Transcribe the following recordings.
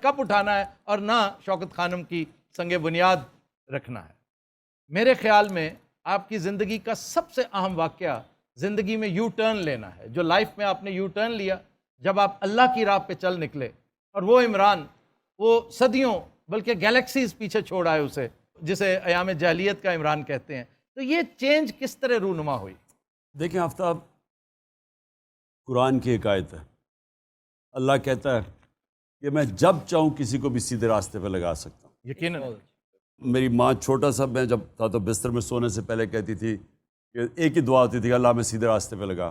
Cup اٹھانا ہے اور نہ شوکت خانم کی سنگ بنیاد رکھنا ہے۔ میرے خیال میں آپ کی زندگی کا سب سے اہم واقعہ زندگی میں یو ٹرن لینا ہے، جو لائف میں آپ نے یو ٹرن لیا جب آپ اللہ کی راہ پہ چل نکلے، اور وہ عمران وہ صدیوں بلکہ گیلیکسیز پیچھے چھوڑ آئے اسے، جسے ایام جاہلیت کا عمران کہتے ہیں۔ تو یہ چینج کس طرح رونما ہوئی؟ دیکھیں آفتاب، قرآن کی ایک آیت ہے، اللہ کہتا ہے کہ میں جب چاہوں کسی کو بھی سیدھے راستے پہ لگا سکتا ہوں۔ یقیناً میری ماں چھوٹا سا میں جب تھا تو بستر میں سونے سے پہلے کہتی تھی کہ ایک ہی دعا ہوتی تھی کہ اللہ میں سیدھے راستے پہ لگا۔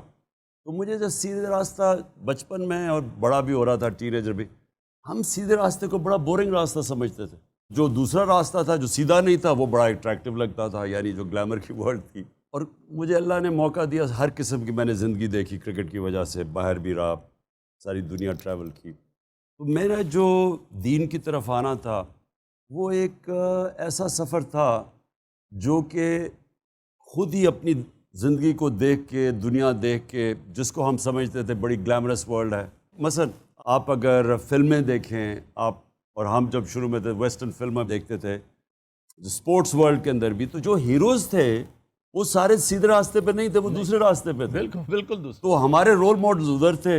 تو مجھے جب سیدھے راستہ بچپن میں اور بڑا بھی ہو رہا تھا، ٹین ایجر بھی، ہم سیدھے راستے کو بڑا بورنگ راستہ سمجھتے تھے۔ جو دوسرا راستہ تھا جو سیدھا نہیں تھا وہ بڑا اٹریکٹیو لگتا تھا، یعنی جو گلیمر کی ورلڈ تھی۔ اور مجھے اللہ نے موقع دیا، ہر قسم کی میں نے زندگی دیکھی، کرکٹ کی وجہ سے باہر بھی رہا، ساری دنیا ٹریول کی۔ تو میرا جو دین کی طرف آنا تھا وہ ایک ایسا سفر تھا جو کہ خود ہی اپنی زندگی کو دیکھ کے، دنیا دیکھ کے، جس کو ہم سمجھتے تھے بڑی گلیمرس ورلڈ ہے۔ مثلا آپ اگر فلمیں دیکھیں، آپ اور ہم جب شروع میں تھے ویسٹرن فلمیں دیکھتے تھے اسپورٹس ورلڈ کے اندر بھی، تو جو ہیروز تھے وہ سارے سیدھے راستے پہ نہیں تھے، وہ دوسرے راستے پہ تھے۔ بالکل بالکل دوست۔ تو ہمارے رول ماڈلز ادھر تھے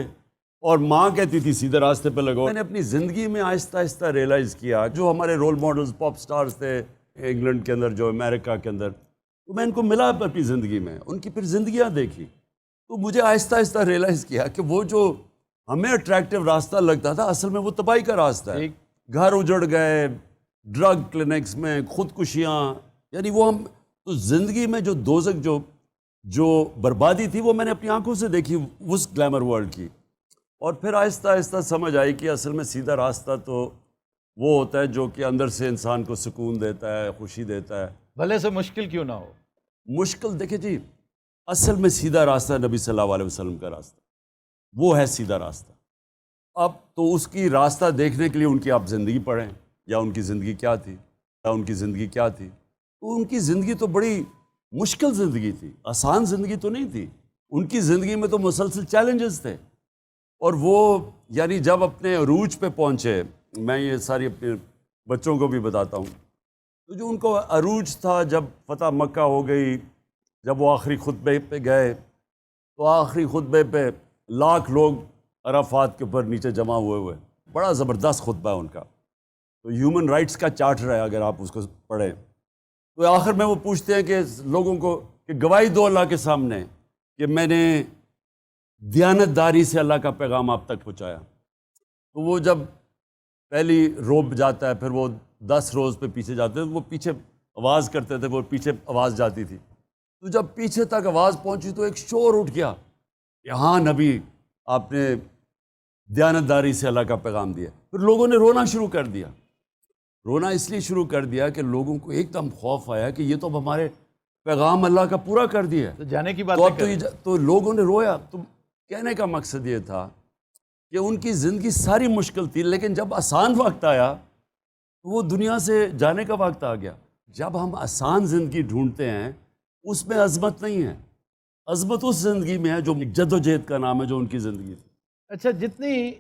اور ماں کہتی تھی سیدھے راستے پہ لگو۔ میں نے اپنی زندگی میں آہستہ آہستہ ریئلائز کیا جو ہمارے رول ماڈلز پاپ سٹارز تھے انگلینڈ کے اندر، جو امریکہ کے اندر، تو میں ان کو ملا اپنی زندگی میں، ان کی پھر زندگیاں دیکھی، تو مجھے آہستہ آہستہ ریئلائز کیا کہ وہ جو ہمیں اٹریکٹیو راستہ لگتا تھا اصل میں وہ تباہی کا راستہ ہے۔ گھر اجڑ گئے، ڈرگ کلینکس میں خودکشیاں، یعنی وہ ہم تو زندگی میں جو دوزخ جو بربادی تھی وہ میں نے اپنی آنکھوں سے دیکھی اس گلیمر ورلڈ کی۔ اور پھر آہستہ آہستہ سمجھ آئی کہ اصل میں سیدھا راستہ تو وہ ہوتا ہے جو کہ اندر سے انسان کو سکون دیتا ہے، خوشی دیتا ہے، بھلے سے مشکل کیوں نہ ہو۔ مشکل دیکھیں جی، اصل میں سیدھا راستہ نبی صلی اللہ علیہ وسلم کا راستہ، وہ ہے سیدھا راستہ۔ اب تو اس کی راستہ دیکھنے کے لیے ان کی آپ زندگی پڑھیں، یا ان کی زندگی کیا تھی، تو ان کی زندگی تو بڑی مشکل زندگی تھی، آسان زندگی تو نہیں تھی۔ ان کی زندگی میں تو مسلسل چیلنجز تھے، اور وہ یعنی جب اپنے عروج پہ پہنچے، میں یہ ساری اپنے بچوں کو بھی بتاتا ہوں، تو جو ان کو عروج تھا جب فتح مکہ ہو گئی، جب وہ آخری خطبے پہ گئے، تو آخری خطبے پہ لاکھ لوگ عرفات کے اوپر نیچے جمع ہوئے، بڑا زبردست خطبہ ہے ان کا، تو ہیومن رائٹس کا چارٹر ہے اگر آپ اس کو پڑھیں۔ تو آخر میں وہ پوچھتے ہیں کہ لوگوں کو کہ گواہی دو اللہ کے سامنے کہ میں نے دیانت داری سے اللہ کا پیغام آپ تک پہنچایا۔ تو وہ جب پہلی روب جاتا ہے، پھر وہ 10 روز پہ پیچھے جاتے ہیں، وہ پیچھے آواز کرتے تھے، وہ پیچھے آواز جاتی تھی، تو جب پیچھے تک آواز پہنچی تو ایک شور اٹھ گیا کہ ہاں نبی آپ نے دیانت داری سے اللہ کا پیغام دیا۔ پھر لوگوں نے رونا شروع کر دیا، رونا اس لیے شروع کر دیا کہ لوگوں کو ایک دم خوف آیا کہ یہ تو اب ہمارے پیغام اللہ کا پورا کر دیا ہے، تو جانے کی بات تو لوگوں نے رویا۔ تو کہنے کا مقصد یہ تھا کہ ان کی زندگی ساری مشکل تھی، لیکن جب آسان وقت آیا تو وہ دنیا سے جانے کا وقت آ گیا۔ جب ہم آسان زندگی ڈھونڈتے ہیں اس میں عظمت نہیں ہے، عظمت اس زندگی میں ہے جو جد و جہد کا نام ہے، جو ان کی زندگی تھی۔ اچھا، جتنی